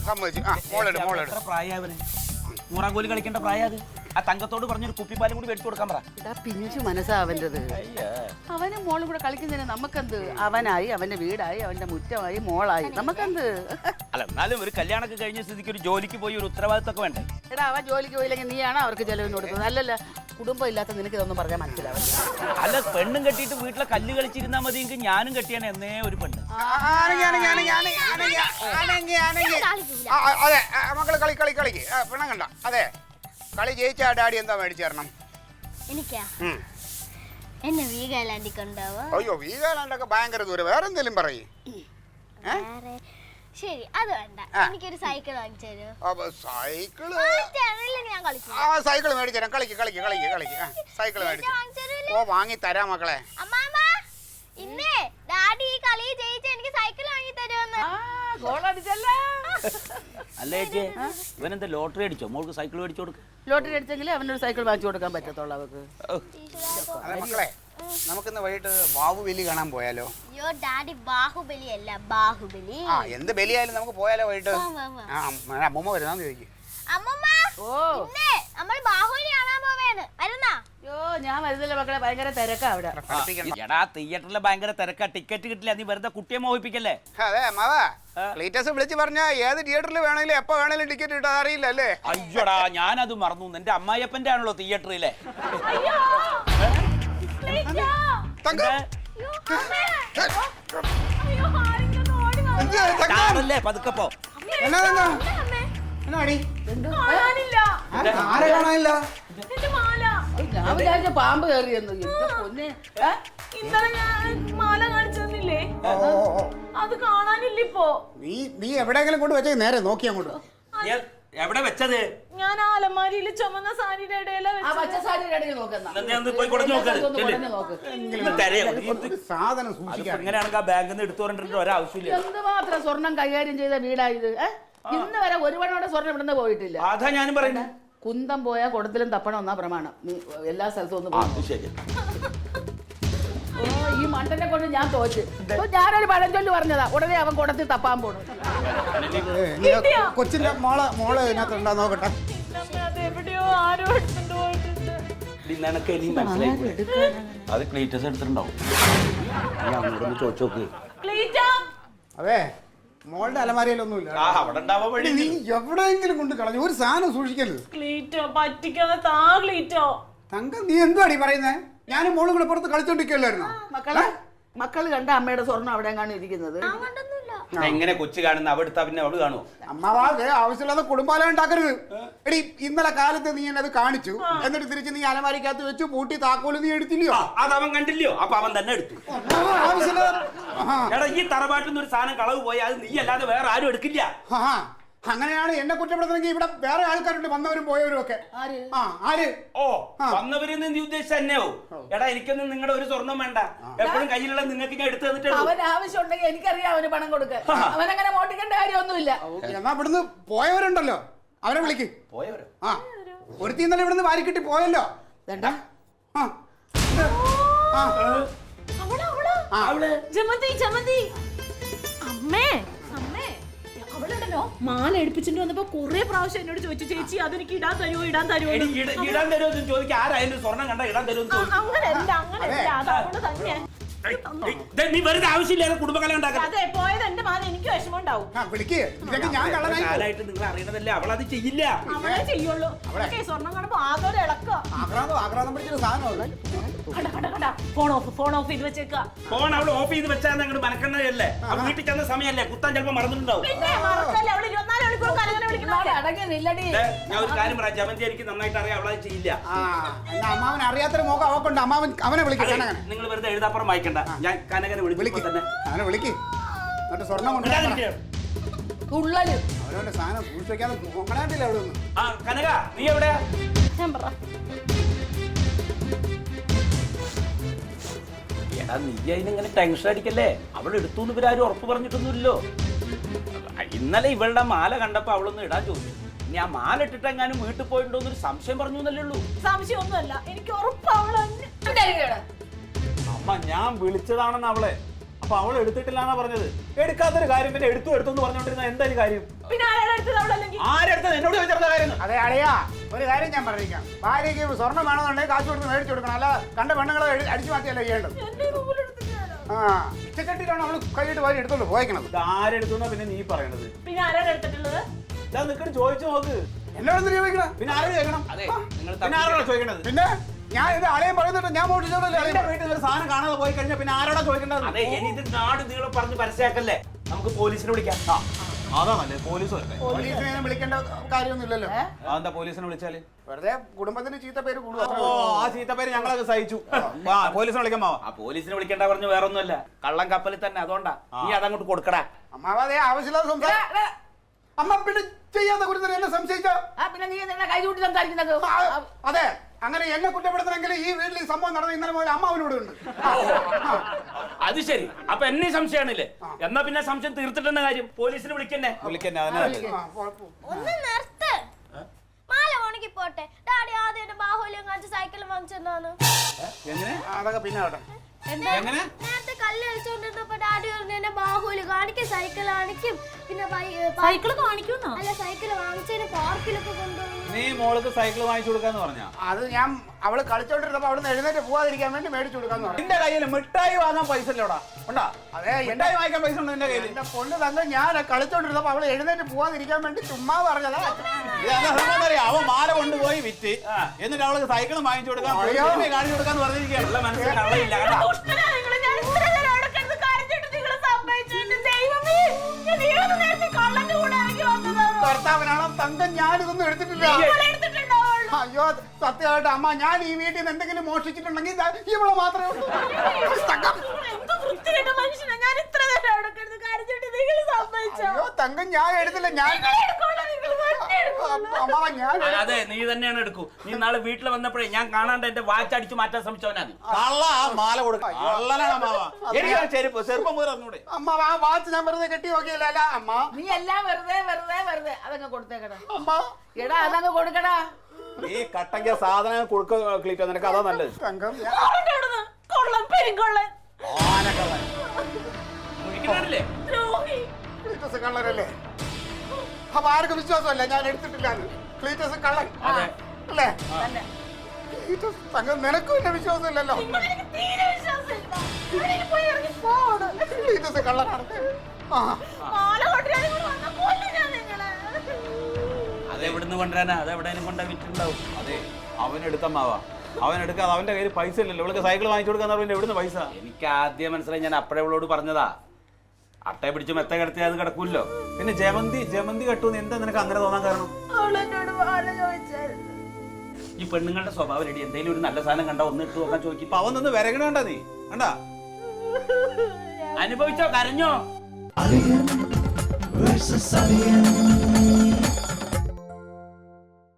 സമ്മതിച്ചു. പ്രായവന് മൂറാങ്കോലി കളിക്കേണ്ട പ്രായം അത്. ആ തങ്കത്തോട് പറഞ്ഞൊരു കുപ്പിപ്പാലും കൂടി മേടിച്ചു കൊടുക്കാൻ പറ. പിഞ്ചു മനസ്സാ അവൻ്റെത്. അവനും മോളും കൂടെ കളിക്കുന്നതിന് നമുക്കെന്ത്? അവനായി, അവന്റെ വീടായി, അവന്റെ മുറ്റമായി, മോളായി, നമുക്കെന്ത്? അല്ല എന്നാലും ഒരു കല്യാണമൊക്കെ കഴിഞ്ഞ സ്ഥിതിക്ക് ഒരു ജോലിക്ക് പോയി ഒരു ഉത്തരവാദിത്തമൊക്കെ വേണ്ടേ? എടാ അവൻ ജോലിക്ക് പോയില്ലെങ്കിൽ നീയാണ് അവർക്ക് ചെലവിന് കൊടുക്കുന്നത്. അല്ലല്ല, കുടുംബം ഇല്ലാത്ത നിനക്ക് ഇതൊന്നും പറഞ്ഞാൽ മനസ്സിലാവില്ല. അല്ല പെണ്ണും കെട്ടിയിട്ട് വീട്ടിലെ കല്ല് കളിച്ചിരുന്നാ മതിയെങ്കിൽ ഞാനും കെട്ടിയാണ് എന്നേ ഒരു പെണ്ണ്. അതെ മക്കള് കളിക്ക് പെണ്ണം കണ്ട. അതെ കളി ജയിച്ച ഡാഡി എന്താ മേടിച്ചു തരണം? എന്നെ വീഗാലാൻഡിൽ കൊണ്ടുപോവോ? അയ്യോ വീഗാലാൻഡൊക്കെ ഭയങ്കര ദൂരം. വേറെ എന്തെങ്കിലും പറയേ. ശരി അത് വേണ്ട, എനിക്കൊരു സൈക്കിൾ വാങ്ങിച്ചു തരുമോ? സൈക്കിള് സൈക്കിൾ മേടിച്ചു തരാം. കളിക്ക് സൈക്കിൾ മേടിച്ചു. ഓ വാങ്ങി തരാം മക്കളെ. ഇന്നേ ഡാഡി ഈ കളി ജയിച്ച് എനിക്ക് സൈക്കിൾ വാങ്ങി തരുമെന്ന്. അല്ലേ ഇവനെന്താ ലോട്ടറി അടിച്ചോ? മോൾക്ക് സൈക്കിൾ മേടിച്ചു കൊടുക്ക. ലോട്ടറി അടിച്ചെങ്കിൽ അവനൊരു സൈക്കിൾ വാങ്ങിച്ചു കൊടുക്കാൻ പറ്റത്തുള്ളൂ അവർക്ക്. മക്കളെ നമുക്കിന്ന് വൈകിട്ട് ബാഹുബലി കാണാൻ പോയാലോ? അയ്യോ ഡാഡി ബാഹുബലി അല്ല ബാഹുബലി. എന്ത് ബലിയായാലും നമുക്ക് പോയാലോ വൈകിട്ട്? അമ്മൂമ്മ വരുന്നാന്ന് ചോദിക്കും. അമ്മൂമ്മ നമ്മൾ ബാഹുബലി കാണാൻ പോവേന്ന് വരുന്നാ? അയ്യോ ഞാൻ വരുന്നില്ല മക്കളെ, ഭയങ്കര തിരക്കാ അവിടെ. എടാ തിയേറ്ററിലെ ഭയങ്കര തിരക്കാ, ടിക്കറ്റ് കിട്ടില്ല. നീ വെറുതെ കുട്ടിയെ മോഹിപ്പിക്കല്ലേ? അതെ അമ്മാവ ക്ലീറ്റസ് വിളിച്ച് പറഞ്ഞാ ഏത് തിയേറ്ററിൽ വേണമെങ്കിലും എപ്പോ വേണമെങ്കിലും ടിക്കറ്റ് കിട്ടാൻ അറിയില്ല അല്ലേ? അയ്യോടാ ഞാനത് മറന്നു. എന്റെ അമ്മായിയപ്പന്റെ ആണല്ലോ തിയേറ്ററിലെ. പതുക്കപ്പോ ഞാൻ വിചാരിച്ച പാമ്പ് കയറിയെന്ന്. പൊന്നെ ഇന്നലെ ഞാൻ മാല കാണിച്ചെന്നില്ലേ, അത് കാണാനില്ല ഇപ്പോ. നീ എവിടെയെങ്കിലും കൊണ്ട് വെച്ചേ നേരെ നോക്കി അങ്ങോട്ട്. എവിടെ വെച്ചത്? ഞാൻ ആ അലമാരിയിൽ ചുമന്ന സാരിയുടെ ഇടയില സാധനം ഇങ്ങനെയാണെങ്കിൽ ആ ബാങ്കിൽ നിന്ന് എടുത്തു പറഞ്ഞിട്ട് ഒരാവശ്യമില്ല. എന്തുമാത്രം സ്വർണം കൈകാര്യം ചെയ്ത വീടായത്. ഇന്ന് വരെ ഒരുപാടോടെ സ്വർണം ഇവിടുന്ന് പോയിട്ടില്ല. അതാ ഞാനും പറയുന്നത്. കുന്തം പോയാൽ കുടത്തിലും തപ്പണം എന്നാ പ്രമാണം. നീ എല്ലാ സ്ഥലത്തും ഒന്ന് ശരി. ഓ ഈ മണ്ടനെ കൊണ്ട് ഞാൻ തോറ്റ്. ഞാനൊരു പഴഞ്ചൊല്ല് പറഞ്ഞതാ, ഉടനെ അവൻ കുടത്തിൽ തപ്പാൻ പോണു. കൊച്ചിന്റെ മോള് ഇതിനകത്ത് ഉണ്ടാ നോക്കട്ടെ. എവിടെയോ ആരോ എടുത്തിട്ട് പോയിട്ടുണ്ട്. അത് ക്ലീറ്റസ് എടുത്തിട്ടുണ്ടാവും. ചോദിച്ചു നോക്ക്. അതെ മോളുടെ അലമാരയിലൊന്നുമില്ല. നീ എവിടെയെങ്കിലും കൊണ്ട് കളഞ്ഞു. ഒരു സാധനം സൂക്ഷിക്കരുത്. പറ്റിക്കാതെ താ ക്ലീറ്റോ. തങ്ക നീ എന്തുവാടി പറയുന്നേ? ഞാനും മോളും കൂടെ പുറത്ത് കളിച്ചോണ്ടിരിക്കല്ലായിരുന്നു. മക്കള് കണ്ട അമ്മയുടെ സ്വർണ്ണം അവിടെ കാണും ഇരിക്കുന്നത്. എങ്ങനെ കൊച്ചു കാണുന്ന അവിടുത്തെ പിന്നെ അവള് കാണുമോ? അമ്മാവാകെ ആവശ്യമില്ലാതെ കുടുംബാലം ഉണ്ടാക്കരുത്. എടി ഇന്നലെ കാലത്ത് നീ എന്നെ അത് കാണിച്ചു, എന്നിട്ട് തിരിച്ച് നീ അലമാരിക്കകത്ത് വെച്ചു പൂട്ടി താക്കോല് നീ എടുത്തില്ലയോ? അത് അവൻ കണ്ടില്ലയോ? അപ്പൊ അവൻ തന്നെ എടുത്തു. എടാ ഈ തറവാട്ടിൽ ഒരു സാധനം കളവ് പോയാൽ അത് നീ അല്ലാതെ വേറെ ആരും എടുക്കില്ല. അങ്ങനെയാണ് എന്നെ കുറ്റപ്പെടുത്തണമെങ്കിൽ ഇവിടെ വേറെ ആൾക്കാരുണ്ട്, വന്നവരും പോയവരും ഒക്കെ. ഓ വന്നവരെന്ന് നീ ഉദ്ദേശിച്ച തന്നെയോ? എടാ എനിക്കൊന്നും നിങ്ങളുടെ ഒരു സ്വർണ്ണം വേണ്ട. എപ്പോഴും കയ്യിലുള്ള നിങ്ങൾക്ക് ഞാൻ എടുത്തു തന്നിട്ട് അവൻ ആവശ്യം ഉണ്ടെങ്കിൽ എനിക്കറിയാം അവന് പണം കൊടുക്കാൻ. അവനങ്ങനെ മോട്ടിക്കേണ്ട കാര്യമൊന്നുമില്ല. എന്നാ ഇവിടുന്ന് പോയവരുണ്ടല്ലോ അവരെ വിളിക്ക്. പോയവരോ? ഒരുത്തി ഇന്നലെ ഇവിടുന്ന് വാരിക്കിട്ടി പോയല്ലോ. അമ്മേ അവളുണ്ടല്ലോ മാല എടുപ്പിച്ചിട്ട് വന്നപ്പോ കുറെ പ്രാവശ്യം എന്നോട് ചോദിച്ചു, ചേച്ചി അതെനിക്ക് ഇടാൻ തരുമോ ഇടാൻ തരുമോ ചോദിക്കാൻ. ആരായാലും സ്വർണ്ണം കണ്ട ഇടാൻ തരുമോ? അങ്ങനെയല്ല അത് അവള് തന്നെ. നീ വെറുതെ ആവശ്യമില്ലാതെ കുടുംബകലം ഉണ്ടാക്കാം. അതെ പോയത് എന്റെ മാല എനിക്ക് വിഷമം ഉണ്ടാവും. കാലായിട്ട് നിങ്ങൾ അറിയണതല്ലേ, അവളത് ചെയ്യില്ല. അവളെ ചെയ്യുള്ളൂ. സ്വർണ്ണം കാണുമ്പോ ആകെ ഇളക്കുക. ഫോൺ ഓഫ് ചെയ്ത് വെച്ചേക്ക. ഫോൺ അവള് ഓഫ് ചെയ്ത് വെച്ചാൽ അങ്ങോട്ട് മനക്കണ്ണല്ലേ? വീട്ടിൽ ചെന്ന സമയമല്ലേ, കുത്താൻ ചിലപ്പോ മറന്നിട്ടുണ്ടാവും. ഞാൻ ഒരു കാര്യം പറയാം, ജമന്തി എനിക്ക് നന്നായിട്ട് അറിയാം, അവളത് ചെയ്യില്ല. അമ്മാവൻ അറിയാത്തൊരു മുഖം അവക്കുണ്ട്. അമ്മാവൻ അവനെ വിളിക്കും. നിങ്ങൾ വെറുതെ എഴുതാപ്പുറം വായിക്കണ്ട. ഞാൻ കനകനെ വിളിക്കും തന്നെ. അവനെ വിളിക്ക്. എന്നിട്ട് സ്വർണ്ണം കൊണ്ട് അവനവന്റെ സാധനം സൂക്ഷിച്ച് വെക്കാതെ കൊങ്ങടാണ്ടില്ല അവിടെ നിന്ന്. കനക നീ എവിടെയാ? എടാ നീ അതിനിങ്ങനെ ടെൻഷൻ അടിക്കല്ലേ. അവൾ എടുത്തുകൊണ്ട് ഇവരാരും ഉറപ്പ് പറഞ്ഞിട്ടൊന്നുമില്ലോ. ഇന്നലെ ഇവളുടെ മാല കണ്ടപ്പോ അവളൊന്നും ഇടാൻ ചോദിച്ചു. ഇനി ആ മാല ഇട്ടിട്ടെങ്ങാനും വീട്ടിൽ പോയിട്ടുണ്ടോ എന്നൊരു സംശയം പറഞ്ഞു എന്നല്ലേ ഉള്ളൂ. സംശയം ഒന്നുമല്ല, എനിക്ക് ഉറപ്പ് അവളെ. അമ്മ ഞാൻ വിളിച്ചതാണെന്ന് അവളെ. അപ്പൊ അവൾ എടുത്തിട്ടില്ലാന്നാ പറഞ്ഞത്. എടുക്കാത്തൊരു കാര്യം പിന്നെ എടുത്തു എന്ന് പറഞ്ഞോണ്ടിരുന്ന എന്തായാലും കാര്യം. പിന്നെ ആരാണ് എടുത്തത് അവളല്ലെങ്കിൽ? ആരെടുത്തത്? എന്നോട് ചോദിച്ചിരുന്ന കാര്യം. അതെ അളിയാ, ഒരു കാര്യം ഞാൻ പറഞ്ഞിരിക്കാം. ഭാര്യയ്ക്ക് സ്വർണ്ണം വേണമെന്നുണ്ടെങ്കിൽ കാശ് കൊടുത്ത് മേടിച്ചു കൊടുക്കണം. അല്ല കണ്ട പെണ്ണുങ്ങളെ അടിച്ചു മാറ്റിയല്ല ചെയ്യേണ്ടത്. എന്റെ റൂമിൽ എടുത്തിട്ടാണോ? ആ ഇച്ചക്കെട്ടിലാണ് അവള് കൈയിട്ട് വാരി എടുത്തോണ്ട് പോയേക്കണത്. ഇത് ആരെടുത്തുന്നാ പിന്നെ നീ പറയണത്? പിന്നെ ആരാണ് എടുത്തിട്ടുള്ളത്? ഞാൻ നിൽക്കണ ചോദിച്ചു നോക്ക്. എന്നോട് ചോദിക്കണം. പിന്നെ ആരോട് ചോദിക്കണം? അതെ നിങ്ങൾ പിന്നെ ആരോടാ ചോദിക്കണത്? പിന്നെ ഞാൻ ഇത് അളിയൻ പറയുന്നിട്ട് ഞാൻ മോട്ടിച്ചോണ്ടല്ലേ എന്റെ വീട്ടിൽ ഒരു സാധനം കാണാതെ പോയി കഴിഞ്ഞാൽ പിന്നെ ആരോടാ ചോദിക്കേണ്ടത്? അതെ ഇനി ഇത് നാട് നീളം പറഞ്ഞ് പരസ്യമാക്കല്ലേ, നമുക്ക് പോലീസിനെ വിളിക്കാം. അതാ നല്ലത്. പോലീസ് വരട്ടെ. പോലീസിനെ വിളിക്കേണ്ട കാര്യമൊന്നുമില്ലല്ലോ. അതെന്താ പോലീസിനെ വിളിച്ചാല്? വെറുതെ കുടുംബത്തിന് ചീത്ത പേര് ഓ, കൂടുക. ആ ചീത്തപ്പേര് ഞങ്ങളൊക്കെ സഹിച്ചു. പോലീസിനെ വിളിക്കാൻ മാവാ. ആ പോലീസിനെ വിളിക്കേണ്ട പറഞ്ഞു വേറൊന്നുമല്ല, കള്ളം കപ്പലിൽ തന്നെ. അതുകൊണ്ടാ നീ അതങ്ങോട്ട് കൊടുക്കടാ. അമ്മാവതേ ആവശ്യമില്ലാതെ സംസാരം. അമ്മ പിന്നെ ചെയ്യാത്ത കുറിച്ച് എന്നെ സംശയിച്ച. പിന്നെ നീ എന്തിനാ കൈ കൂട്ടി സംസാരിക്കുന്നത്? അതെ, അങ്ങനെ എന്നെ കുറ്റപ്പെടുത്തണമെങ്കിൽ ഈ വീട്ടിൽ ഈ സംഭവം നടന്ന ഇന്നലെ മുതൽ അമ്മ അവനോട് ഉണ്ട്. അത് ശരി, അപ്പൊ എന്നെ സംശയമാണില്ലേ? എന്നാ പിന്നെ സംശയം തീർത്തിട്ട് തന്നെ കാര്യം, പോലീസിനെ വിളിക്കന്നെ. വിളിക്കന്നെ, അതന്നെ നല്ലത്. ഒന്ന് നിർത്ത്. മാല ഉണക്കി പോട്ടെ. ഡാഡി ആദ്യം എന്റെ ബാഹുല്യം കാണിച്ച് സൈക്കിൾ വാങ്ങിച്ചെന്നാണ്. എങ്ങനെ? അതൊക്കെ പിന്നെ ആവട്ടെ. എങ്ങനെ? നേരത്തെ കല്ല് കളിച്ചോണ്ടിരുന്നപ്പോ ഡാഡി പറഞ്ഞു എന്നെ ബാഹുല്യം കാണിക്കും, സൈക്കിൾ കാണിക്കും, പിന്നെ സൈക്കിൾ കാണിക്കുന്നോ? അല്ല സൈക്കിൾ വാങ്ങിച്ചതിന് പാർക്കിലൊക്കെ കൊണ്ടുപോകും. നീ മോൾക്ക് സൈക്കിൾ വാങ്ങിച്ചു കൊടുക്കാന്ന് പറഞ്ഞാ? അത് ഞാൻ അവള് കളിച്ചോണ്ടിരുന്നപ്പോ അവിടുന്ന് എഴുന്നേറ്റ് പോവാതിരിക്കാൻ വേണ്ടി മേടിച്ചു കൊടുക്കാന്ന് പറഞ്ഞു. നിന്റെ കയ്യിൽ മിഠായി വാങ്ങാൻ പൈസ ഇല്ലോടാ? ഉണ്ടാ? അതെ, മിഠായി വാങ്ങിക്കാൻ പൈസ ഉണ്ട് നിന്റെ കയ്യിൽ? എന്റെ പൊണ്ണ് തന്നെ ഞാൻ കളിച്ചോണ്ടിരുന്നപ്പോ അവള് എഴുന്നേറ്റ് പോവാതിരിക്കാൻ വേണ്ടി ചുമ്മാ പറഞ്ഞതാ. അവൻ മാല കൊണ്ടുപോയി വിറ്റ് എന്നിട്ട് അവൾക്ക് സൈക്കിൾ വാങ്ങിച്ചു കൊടുക്കാൻ കാണിച്ചു കൊടുക്കാന്ന് പറഞ്ഞിരിക്കുകയാണ്. മനസ്സിൽ കള്ളയില്ല കേട്ടോ. ദുഷ്ടനാ നിങ്ങള്. ഞാൻ ഇത്ര നേരം അവിടെ കിടന്ന് കരഞ്ഞിട്ട് നിങ്ങളെ സമ്മതിച്ചിട്ട് ദൈവമേ, ഞാൻ ഏത് നേരത്തെ കള്ളന്റെ കൂടെ ഇറങ്ങി വന്നതാണ്. ഭർത്താവിനാണോ തങ്കം, ഞാനിതൊന്നും എടുത്തിട്ടില്ല. ഇവളെ എടുത്തിട്ടുണ്ടാവുള്ളൂ. അയ്യോ സത്യമായിട്ട് അമ്മ, ഞാൻ ഈ വീട്ടിൽ നിന്ന് എന്തെങ്കിലും മോഷിച്ചിട്ടുണ്ടെങ്കിൽ ഇവളെ മാത്രമേ ഉള്ളൂ. തങ്കം, എന്ത് വൃത്തികെട്ട മനുഷ്യനാ. ഞാൻ ഇത്ര നേരം അവിടെ കിടന്ന് കരഞ്ഞിട്ട് നിങ്ങൾ സമ്മതിച്ചോ? അയ്യോ തങ്കം, ഞാൻ എടുത്തില്ല. ഞാൻ നിങ്ങൾ എടുക്കോളൂ, നിങ്ങൾ തന്നെ എടുക്കോളൂ. അമ്മാവ ഞാൻ അതെ നീ തന്നെയാണ് എടുക്കൂ. നീ നാളെ വീട്ടിൽ വന്നപ്പോഴേ ഞാൻ കാണാണ്ട് എന്റെ വാച്ച് അടിച്ചു മാറ്റാൻ ശ്രമിച്ചവനാ നീ. കള്ള മാല കൊടുക്കാം. കള്ളനാണ് മാവാ. എനിക്ക് ചെരുപ്പ് ചെറുപ്പം പോയി അറിഞ്ഞൂടെ? അമ്മ ആ വാച്ച് ഞാൻ വെറുതെ കെട്ടി നോക്കിയില്ല. അല്ല അമ്മ, നീ എല്ലാം വെറുതെ വെറുതെ വെറുതെ അതങ്ങ് കൊടുത്തേക്കടാ. അമ്മ എടാ അതങ്ങ് കൊടുക്കടാ. ഈ കട്ടങ്ക സാധനം കൊടുക്കുക ക്ലിക്ക് നിനക്ക് അതാ നല്ലത്. തങ്കം, ആരുടെ അവിടുന്ന്? കൊള്ളൻ, പെരുങ്കൊള്ളൻ, ആനക്കള്ളൻ. വിളിക്കണല്ലേ? ദ്രോഹി. ക്ലീറ്റസ് കള്ളനല്ലേ? അപ്പൊ ആർക്കും വിശ്വാസമല്ല ഞാൻ എടുത്തിട്ടില്ല. ക്ലീറ്റസ് കള്ളൻ അതെ. അല്ലേ? തന്നെ. ക്ലീറ്റസ് തങ്കം, നിനക്കും എന്നെ വിശ്വാസമില്ലല്ലോ. നിങ്ങളെനിക്ക് തീരെ വിശ്വാസമില്ല. ഇവിടേക്ക് പോയി ഇറങ്ങി പോണ്. ക്ലീറ്റസ് കള്ളനാണ്. ആ മാല കൊണ്ടുവരാൻ നിങ്ങൾ വന്നാ കൊല്ലും ഞാൻ നിങ്ങളെ. അതെവിടുന്ന് കൊണ്ടുവരാനാ? അതെവിടെയും കൊണ്ടാ വിറ്റുണ്ടാവും. അതെ, അവനെടുത്ത മാവാ. അവനെടുക്കാതെ അവന്റെ കയ്യിൽ പൈസ ഇല്ലല്ലോ. ഇവൾക്ക് സൈക്കിൾ വാങ്ങിച്ചു കൊടുക്കാന്ന് പറഞ്ഞാൽ എവിടുന്ന് പൈസ? എനിക്ക് ആദ്യം മനസ്സിലായി, ഞാൻ അപ്പഴേ അവളോട് പറഞ്ഞതാ. അട്ടയെ പിടിച്ച് മെത്ത കിടത്തി അത് കിടക്കൂല്ലോ. പിന്നെ ജമന്തി കെട്ടുമെന്ന് എന്താ നിനക്ക് അങ്ങനെ തോന്നാൻ കാരണം? അവളെന്നോട് മാല ചോദിച്ചായിരുന്നു. ഈ പെണ്ണുങ്ങളുടെ സ്വഭാവം റെഡി, എന്തെങ്കിലും ഒരു നല്ല സാധനം കണ്ട ഒന്ന് ഇട്ട് നോക്കാൻ ചോദിക്കും. ഇപ്പൊ അവൻ നിന്ന് വിരകണണ്ട നീ കണ്ടാ? അനുഭവിച്ചോ? കരഞ്ഞോ? Alien versus Alien.